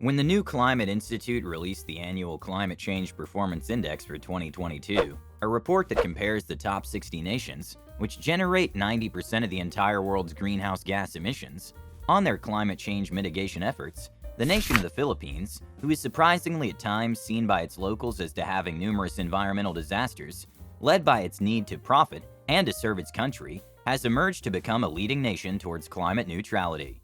When the New Climate Institute released the annual Climate Change Performance Index for 2022, a report that compares the top 60 nations, which generate 90% of the entire world's greenhouse gas emissions, on their climate change mitigation efforts, the nation of the Philippines, who is surprisingly at times seen by its locals as to having numerous environmental disasters, led by its need to profit and to serve its country, has emerged to become a leading nation towards climate neutrality.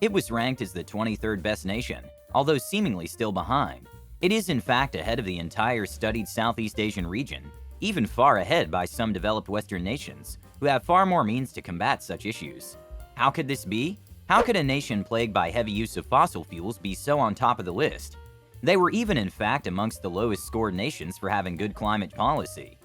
It was ranked as the 23rd best nation, although seemingly still behind. It is in fact ahead of the entire studied Southeast Asian region, even far ahead by some developed Western nations, who have far more means to combat such issues. How could this be? How could a nation plagued by heavy use of fossil fuels be so on top of the list? They were even in fact amongst the lowest scored nations for having good climate policy.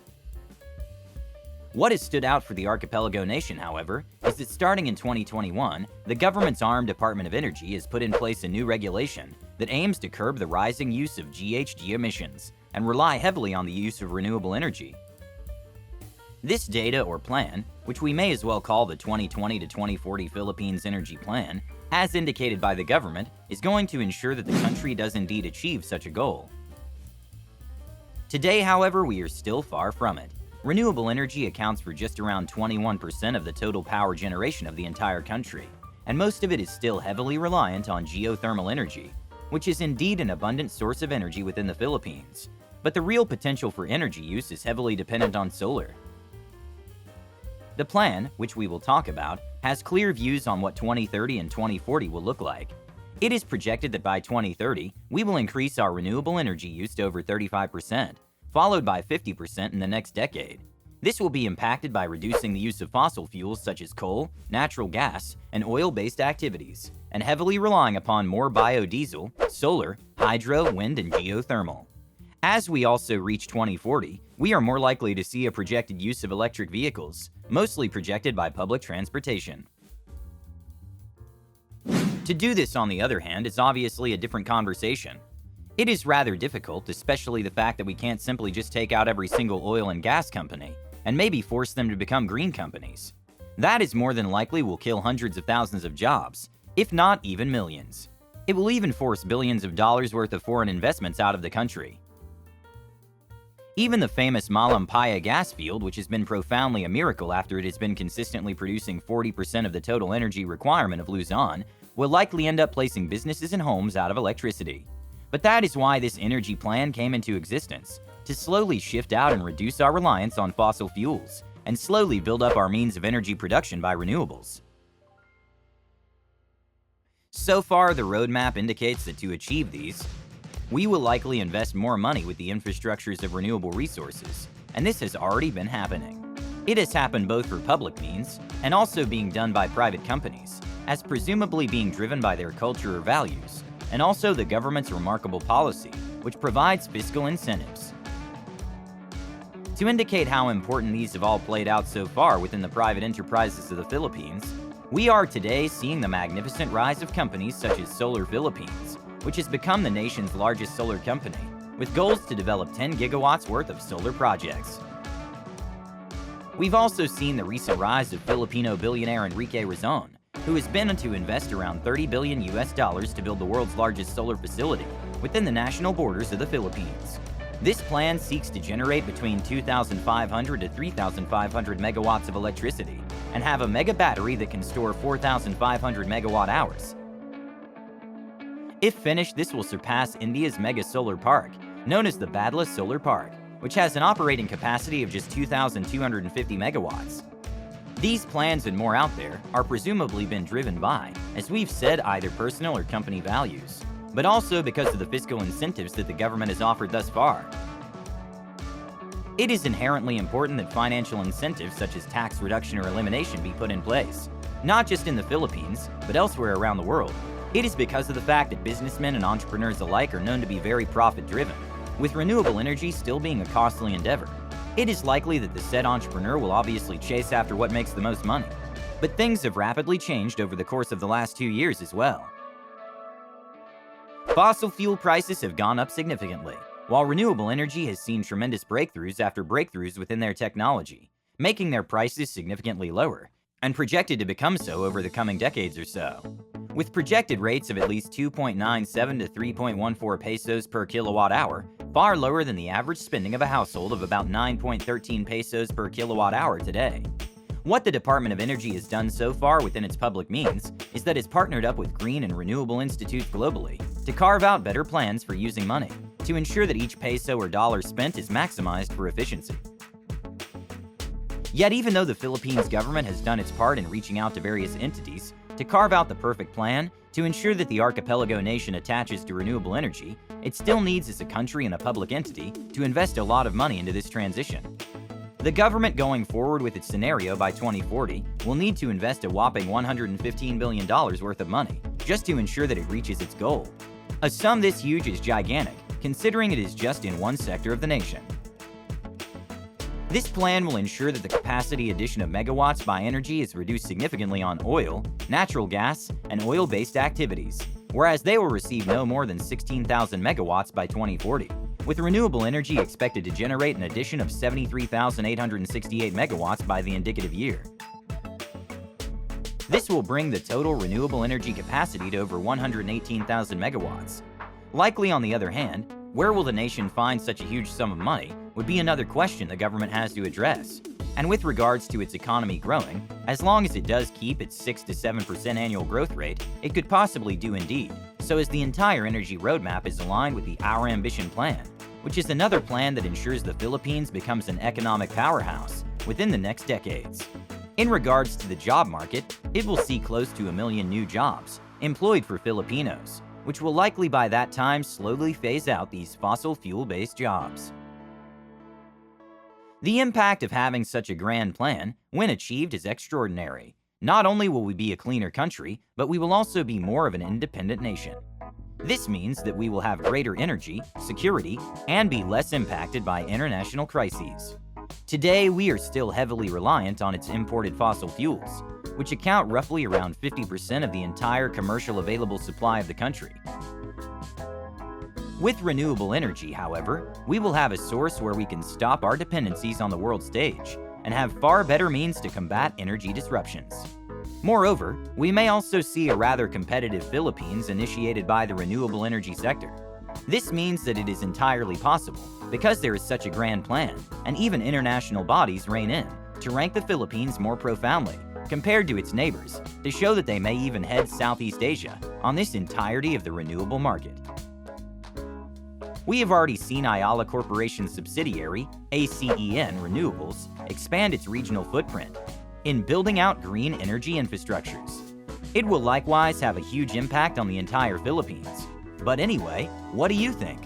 What has stood out for the archipelago nation, however, is that starting in 2021, the government's arm Department of Energy has put in place a new regulation that aims to curb the rising use of GHG emissions and rely heavily on the use of renewable energy. This data or plan, which we may as well call the 2020 to 2040 Philippines Energy Plan, as indicated by the government, is going to ensure that the country does indeed achieve such a goal. Today, however, we are still far from it. Renewable energy accounts for just around 21% of the total power generation of the entire country, and most of it is still heavily reliant on geothermal energy, which is indeed an abundant source of energy within the Philippines. But the real potential for energy use is heavily dependent on solar. The plan, which we will talk about, has clear views on what 2030 and 2040 will look like. It is projected that by 2030, we will increase our renewable energy use to over 35%. Followed by 50% in the next decade. This will be impacted by reducing the use of fossil fuels such as coal, natural gas, and oil-based activities, and heavily relying upon more biodiesel, solar, hydro, wind, and geothermal. As we also reach 2040, we are more likely to see a projected use of electric vehicles, mostly projected by public transportation. To do this, on the other hand, is obviously a different conversation. It is rather difficult, especially the fact that we can't simply just take out every single oil and gas company and maybe force them to become green companies. That is more than likely will kill hundreds of thousands of jobs, if not even millions. It will even force billions of dollars worth of foreign investments out of the country. Even the famous Malampaya gas field, which has been profoundly a miracle after it has been consistently producing 40% of the total energy requirement of Luzon, will likely end up placing businesses and homes out of electricity. But that is why this energy plan came into existence, to slowly shift out and reduce our reliance on fossil fuels, and slowly build up our means of energy production by renewables. So far, the roadmap indicates that to achieve these, we will likely invest more money with the infrastructures of renewable resources, and this has already been happening. It has happened both for public means and also being done by private companies, as presumably being driven by their culture or values, and also the government's remarkable policy, which provides fiscal incentives. To indicate how important these have all played out so far within the private enterprises of the Philippines, we are today seeing the magnificent rise of companies such as Solar Philippines, which has become the nation's largest solar company, with goals to develop 10 gigawatts worth of solar projects. We've also seen the recent rise of Filipino billionaire Enrique Razon, who has been to invest around $30 billion to build the world's largest solar facility within the national borders of the Philippines. This plan seeks to generate between 2,500 to 3,500 megawatts of electricity and have a mega battery that can store 4,500 megawatt hours. If finished, this will surpass India's mega solar park, known as the Badla Solar Park, which has an operating capacity of just 2,250 megawatts. These plans and more out there are presumably been driven by, as we've said, either personal or company values, but also because of the fiscal incentives that the government has offered thus far. It is inherently important that financial incentives such as tax reduction or elimination be put in place, not just in the Philippines, but elsewhere around the world. It is because of the fact that businessmen and entrepreneurs alike are known to be very profit-driven, with renewable energy still being a costly endeavor. It is likely that the said entrepreneur will obviously chase after what makes the most money. But things have rapidly changed over the course of the last 2 years as well. Fossil fuel prices have gone up significantly, while renewable energy has seen tremendous breakthroughs after breakthroughs within their technology, making their prices significantly lower. and projected to become so over the coming decades or so. With projected rates of at least 2.97 to 3.14 pesos per kilowatt hour, far lower than the average spending of a household of about 9.13 pesos per kilowatt hour today. What the Department of Energy has done so far within its public means is that it's partnered up with green and renewable institutes globally to carve out better plans for using money, to ensure that each peso or dollar spent is maximized for efficiency. Yet even though the Philippines government has done its part in reaching out to various entities to carve out the perfect plan to ensure that the archipelago nation attaches to renewable energy, it still needs as a country and a public entity to invest a lot of money into this transition. The government going forward with its scenario by 2040 will need to invest a whopping $115 billion worth of money just to ensure that it reaches its goal. A sum this huge is gigantic, considering it is just in one sector of the nation. This plan will ensure that the capacity addition of megawatts by energy is reduced significantly on oil, natural gas, and oil-based activities, whereas they will receive no more than 16,000 megawatts by 2040. With renewable energy expected to generate an addition of 73,868 megawatts by the indicative year. This will bring the total renewable energy capacity to over 118,000 megawatts. Likely, on the other hand, where will the nation find such a huge sum of money would be another question the government has to address. And with regards to its economy growing, as long as it does keep its 6 to 7% annual growth rate, it could possibly do indeed, so as the entire energy roadmap is aligned with the Our Ambition plan, which is another plan that ensures the Philippines becomes an economic powerhouse within the next decades. In regards to the job market, it will see close to 1 million new jobs employed for Filipinos, which will likely by that time slowly phase out these fossil fuel-based jobs. The impact of having such a grand plan, when achieved, is extraordinary. Not only will we be a cleaner country, but we will also be more of an independent nation. This means that we will have greater energy, security, and be less impacted by international crises. Today, we are still heavily reliant on its imported fossil fuels, which account roughly around 50% of the entire commercial available supply of the country. With renewable energy, however, we will have a source where we can stop our dependencies on the world stage and have far better means to combat energy disruptions. Moreover, we may also see a rather competitive Philippines initiated by the renewable energy sector. This means that it is entirely possible, because there is such a grand plan, and even international bodies rein in, to rank the Philippines more profoundly compared to its neighbors, to show that they may even head Southeast Asia on this entirety of the renewable market. We have already seen Ayala Corporation's subsidiary, ACEN Renewables, expand its regional footprint in building out green energy infrastructures. It will likewise have a huge impact on the entire Philippines. But anyway, what do you think?